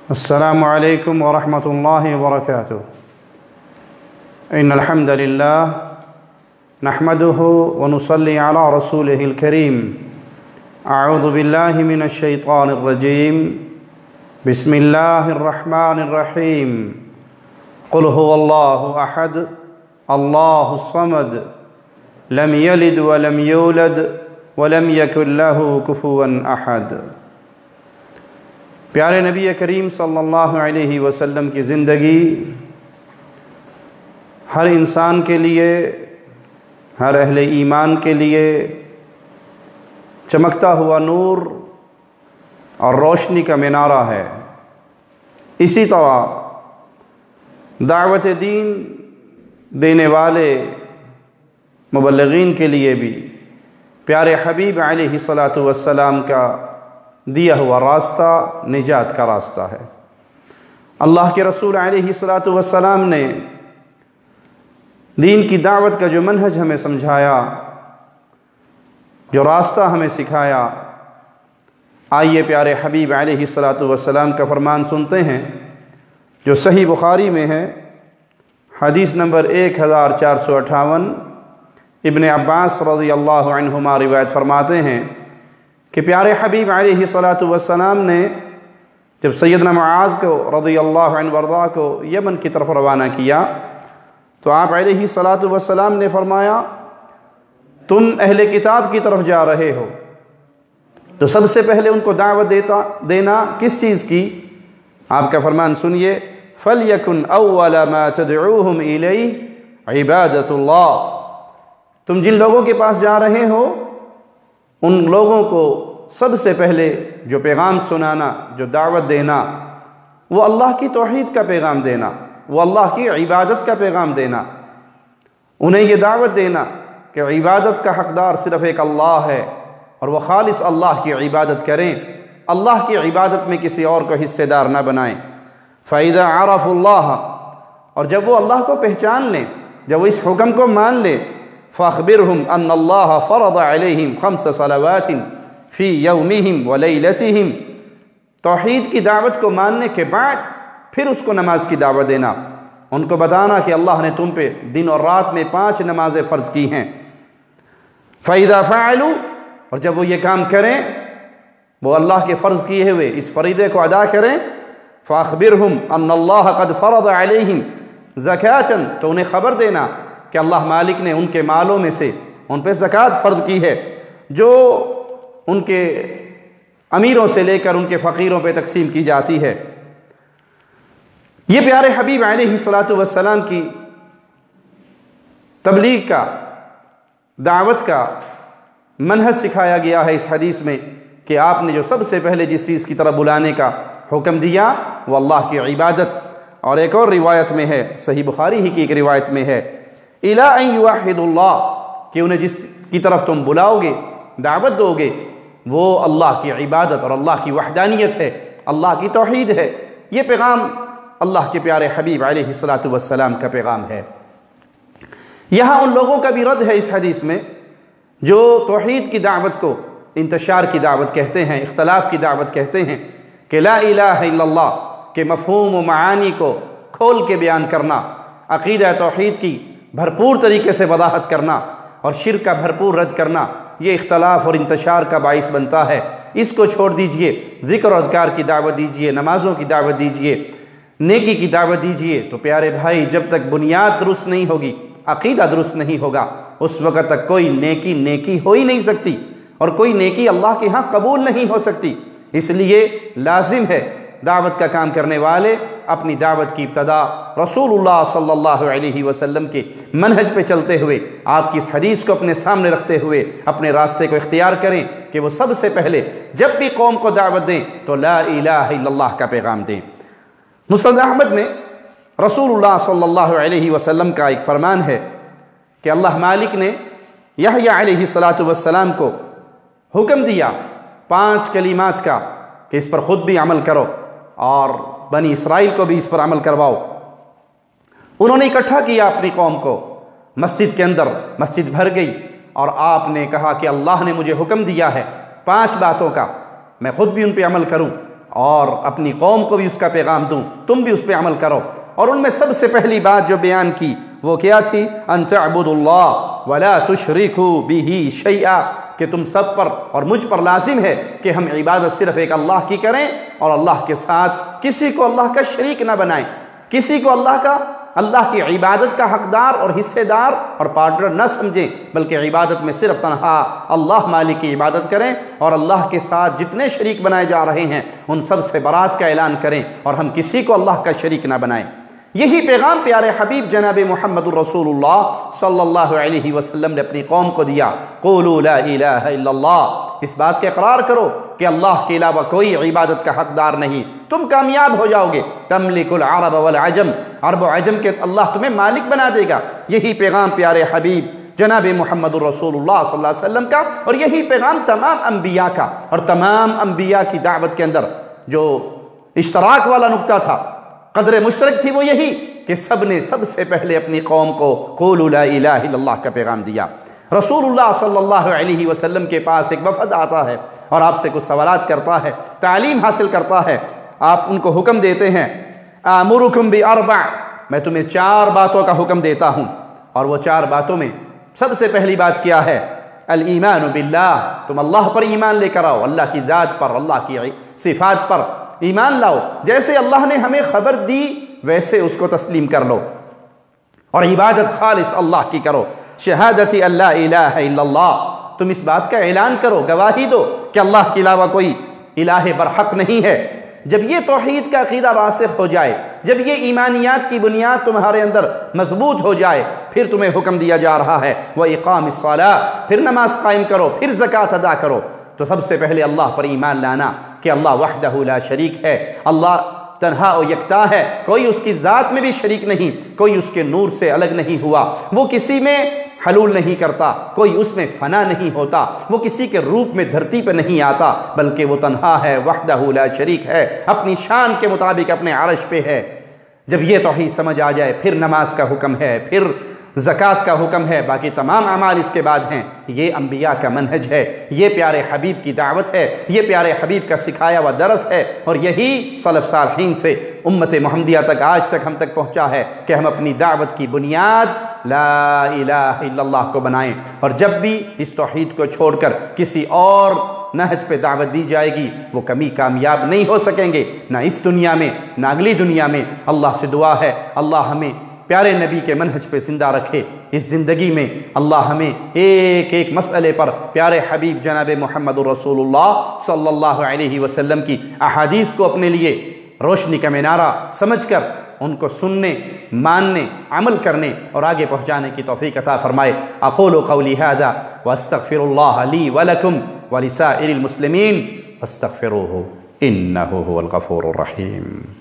السلام علیکم ورحمۃ اللہ وبرکاتہ۔ ان الحمد للہ نحمده ونصلی علی رسولہ الکریم۔ اعوذ باللہ من الشیطان الرجیم۔ بسم اللہ الرحمن الرحیم۔ قل هو اللہ احد اللہ الصمد لم یلد ولم یولد ولم یکن لہ کفوا احد۔ پیارے نبی کریم صلی اللہ علیہ وسلم کی زندگی ہر انسان کے لیے، ہر اہل ایمان کے لیے چمکتا ہوا نور اور روشنی کا مینارہ ہے۔ اسی طرح دعوت دین دینے والے مبلغین کے لیے بھی پیارے حبیب علیہ السلام کا دیا ہوا راستہ نجات کا راستہ ہے۔ اللہ کے رسول علیہ السلام نے دین کی دعوت کا جو منہج ہمیں سمجھایا، جو راستہ ہمیں سکھایا، آئیے پیارے حبیب علیہ السلام کا فرمان سنتے ہیں جو صحیح بخاری میں ہے، حدیث نمبر 1458۔ ابن عباس رضی اللہ عنہما روایت فرماتے ہیں کہ پیارے حبیب علیہ السلام نے جب سیدنا معاذ کو رضی اللہ عنہ وارضاہ کو یمن کی طرف روانہ کیا تو آپ علیہ السلام نے فرمایا، تم اہل کتاب کی طرف جا رہے ہو تو سب سے پہلے ان کو دعوت دینا کس چیز کی؟ آپ کا فرمان سنیے، فَلْيَكُنْ أَوَّلَ مَا تَدْعُوهُمْ إِلَيْهِ عِبَادَةُ اللَّهِ۔ تم جن لوگوں کے پاس جا رہے ہو ان لوگوں کو سب سے پہلے جو پیغام سنانا، جو دعوت دینا، وہ اللہ کی توحید کا پیغام دینا، وہ اللہ کی عبادت کا پیغام دینا، انہیں یہ دعوت دینا کہ عبادت کا حقدار صرف ایک اللہ ہے اور وہ خالص اللہ کی عبادت کریں، اللہ کی عبادت میں کسی اور کو حصے دار نہ بنائیں۔ فَإِذَا عَرَفُوا اللَّهَ، اور جب وہ اللہ کو پہچان لیں، جب وہ اس حکم کو مان لیں، فَأَخْبِرْهُمْ أَنَّ اللَّهَ فَرَضَ عَلَيْهِمْ 5 صَلَوَاتٍ فِي يَوْمِهِمْ وَلَيْلَتِهِمْ۔ توحید کی دعوت کو ماننے کے بعد پھر اس کو نماز کی دعوت دینا، ان کو بتانا کہ اللہ نے تم پہ دن اور رات میں 5 نمازیں فرض کی ہیں۔ فَإِذَا فَعَلُوا، اور جب وہ یہ کام کریں، وہ اللہ کے فرض کیے ہوئے اس فریضے کو ادا کریں، فَأَخْبِرْهُمْ أَنَّ اللَّهَ قَدْ فَرَضَ عَلَيْهِمْ زَكَاةً، تو انہیں خبر دینا کہ اللہ مالک نے ان کے مالوں میں سے ان پہ زکوٰۃ فرض کی ہے جو ان کے امیروں سے لے کر ان کے فقیروں پہ تقسیم کی جاتی ہے۔ یہ پیارے حبیب علیہ السلام کی تبلیغ کا، دعوت کا منہج سکھایا گیا ہے اس حدیث میں کہ آپ نے جو سب سے پہلے جس چیز کی طرف بلانے کا حکم دیا وہ اللہ کی عبادت۔ اور ایک اور روایت میں ہے، صحیح بخاری ہی کی ایک روایت میں ہے، إِلَىٰ أَن يُوَحِّدُ اللَّهِ، کہ انہیں جس کی طرف تم بلاؤ گے، دعوت دو گے، وہ اللہ کی عبادت اور اللہ کی وحدانیت ہے، اللہ کی توحید ہے۔ یہ پیغام اللہ کے پیارے حبیب علیہ السلام کا پیغام ہے۔ یہاں ان لوگوں کا بھی رد ہے اس حدیث میں جو توحید کی دعوت کو انتشار کی دعوت کہتے ہیں، اختلاف کی دعوت کہتے ہیں، کہ لا الہ الا اللہ کے مفہوم و معانی کو کھول کے بیان کرنا، عقیدہ توحید کی بھرپور طریقے سے وضاحت کرنا اور شرک کا بھرپور رد کرنا، یہ اختلاف اور انتشار کا باعث بنتا ہے۔ اس کو چھوڑ دیجئے، ذکر و اذکار کی دعوت دیجئے، نمازوں کی دعوت دیجئے، نیکی کی دعوت دیجئے۔ تو پیارے بھائی، جب تک بنیاد درست نہیں ہوگی، عقیدہ درست نہیں ہوگا، اس وقت تک کوئی نیکی ہو ہی نہیں سکتی، اور کوئی نیکی اللہ کے ہاں قبول نہیں ہو سکتی۔ اس لیے لازم ہے دعوت کا کام کرنے والے اپنی دعوت کی ابتدا رسول اللہ صلی اللہ علیہ وسلم کے منہج پہ چلتے ہوئے، آپ کی اس حدیث کو اپنے سامنے رکھتے ہوئے اپنے راستے کو اختیار کریں کہ وہ سب سے پہلے جب بھی قوم کو دعوت دیں تو لا الہ الا اللہ کا پیغام دیں۔ مسند احمد میں رسول اللہ صلی اللہ علیہ وسلم کا ایک فرمان ہے کہ اللہ مالک نے یحییٰ علیہ السلام کو حکم دیا 5 کلمات کا کہ اس پر خود بھی عمل کرو اور بنی اسرائیل کو بھی اس پر عمل کرواؤ۔ انہوں نے اکٹھا کیا اپنی قوم کو مسجد کے اندر، مسجد بھر گئی اور آپ نے کہا کہ اللہ نے مجھے حکم دیا ہے 5 باتوں کا، میں خود بھی ان پہ عمل کروں اور اپنی قوم کو بھی اس کا پیغام دوں، تم بھی اس پہ عمل کرو۔ اور ان میں سب سے پہلی بات جو بیان کی وہ کیا تھی؟ ان تعبدوا اللہ ولا تشرکوا بہ شیئا، کہ تم سب پر اور مجھ پر لازم ہے کہ ہم عبادت صرف ایک اللہ کی کریں اور اللہ کے ساتھ کسی کو اللہ کا شریک نہ بنائیں، کسی کو اللہ کی عبادت کا حقدار اور حصے دار اور پارٹنر نہ سمجھیں، بلکہ عبادت میں صرف تنہا اللہ مالک کی عبادت کریں اور اللہ کے ساتھ جتنے شریک بنائے جا رہے ہیں ان سب سے برات کا اعلان کریں اور ہم کسی کو اللہ کا شریک نہ بنائیں۔ یہی پیغام پیارے حبیب جناب محمد الرسول اللہ صلی اللہ علیہ وسلم نے اپنی قوم کو دیا۔ قولوا لا الہ الا اللہ، اس بات کا اقرار کرو کہ اللہ کے علاوہ کوئی عبادت کا حقدار نہیں، تم کامیاب ہو جاؤ گے۔ تملک العرب والعجم، عرب و عجم کے اللہ تمہیں مالک بنا دے گا۔ یہی پیغام پیارے حبیب جناب محمد الرسول اللہ صلی اللہ علیہ وسلم کا، اور یہی پیغام تمام انبیاء کا، اور تمام انبیاء کی دعوت کے اندر جو اشتراک والا نقطہ تھا، قدر مشترک تھی، وہ یہی کہ سب نے سب سے پہلے اپنی قوم کو قولوا لا الہ الا اللہ کا پیغام دیا۔ رسول اللہ صلی اللہ علیہ وسلم کے پاس ایک وفد آتا ہے اور آپ سے کچھ سوالات کرتا ہے، تعلیم حاصل کرتا ہے، آپ ان کو حکم دیتے ہیں آمرکم باربع، میں تمہیں 4 باتوں کا حکم دیتا ہوں، اور وہ 4 باتوں میں سب سے پہلی بات کیا ہے؟ الایمان باللہ، تم اللہ پر ایمان لے کر آؤ، اللہ کی ذات پر، اللہ کی صفات پر ایمان لاؤ، جیسے اللہ نے ہمیں خبر دی ویسے اس کو تسلیم کر لو، اور عبادت خالص اللہ کی کرو۔ شہادت اللہ الہ الا اللہ، تم اس بات کا اعلان کرو، گواہی دو کہ اللہ کے علاوہ کوئی الہ برحق نہیں ہے۔ جب یہ توحید کا عقیدہ راسخ ہو جائے، جب یہ ایمانیات کی بنیاد تمہارے اندر مضبوط ہو جائے، پھر تمہیں حکم دیا جا رہا ہے وَإِقَامِ الصَّلَاةِ، پھر نماز قائم کرو، پھر زکوٰۃ ادا کرو۔ تو سب سے پہلے اللہ پر ایمان لانا کہ اللہ وحدہ لا شریک ہے، اللہ تنہا و یکتا ہے، کوئی اس کی ذات میں بھی شریک نہیں، کوئی اس کے نور سے الگ نہیں ہوا، وہ کسی میں حلول نہیں کرتا، کوئی اس میں فنا نہیں ہوتا، وہ کسی کے روپ میں دھرتی پہ نہیں آتا، بلکہ وہ تنہا ہے، وحدہ لا شریک ہے، اپنی شان کے مطابق اپنے عرش پہ ہے۔ جب یہ توحید سمجھ آ جائے، پھر نماز کا حکم ہے، پھر زکوٰۃ کا حکم ہے، باقی تمام اعمال اس کے بعد ہیں۔ یہ انبیاء کا منہج ہے، یہ پیارے حبیب کی دعوت ہے، یہ پیارے حبیب کا سکھایا ہوا درس ہے، اور یہی سلف صالحین سے امت محمدیہ تک آج تک ہم تک پہنچا ہے کہ ہم اپنی دعوت کی بنیاد لا الہ الا اللہ کو بنائیں، اور جب بھی اس توحید کو چھوڑ کر کسی اور نہج پہ دعوت دی جائے گی وہ کبھی کامیاب نہیں ہو سکیں گے، نہ اس دنیا میں نہ اگلی دنیا میں۔ اللہ سے دعا ہے اللہ ہمیں پیارے نبی کے منہج پہ زندہ رکھے، اس زندگی میں اللہ ہمیں ایک ایک مسئلے پر پیارے حبیب جناب محمد الرسول اللہ صلی اللہ علیہ وسلم کی احادیث کو اپنے لیے روشنی کا مینارہ سمجھ کر ان کو سننے، ماننے، عمل کرنے اور آگے پہنچانے کی توفیق عطا فرمائے۔ اقول قولی ھذا واستغفر اللہ لی ولکم ولسائر المسلمین فاستغفروہ انہ هو الغفور الرحیم۔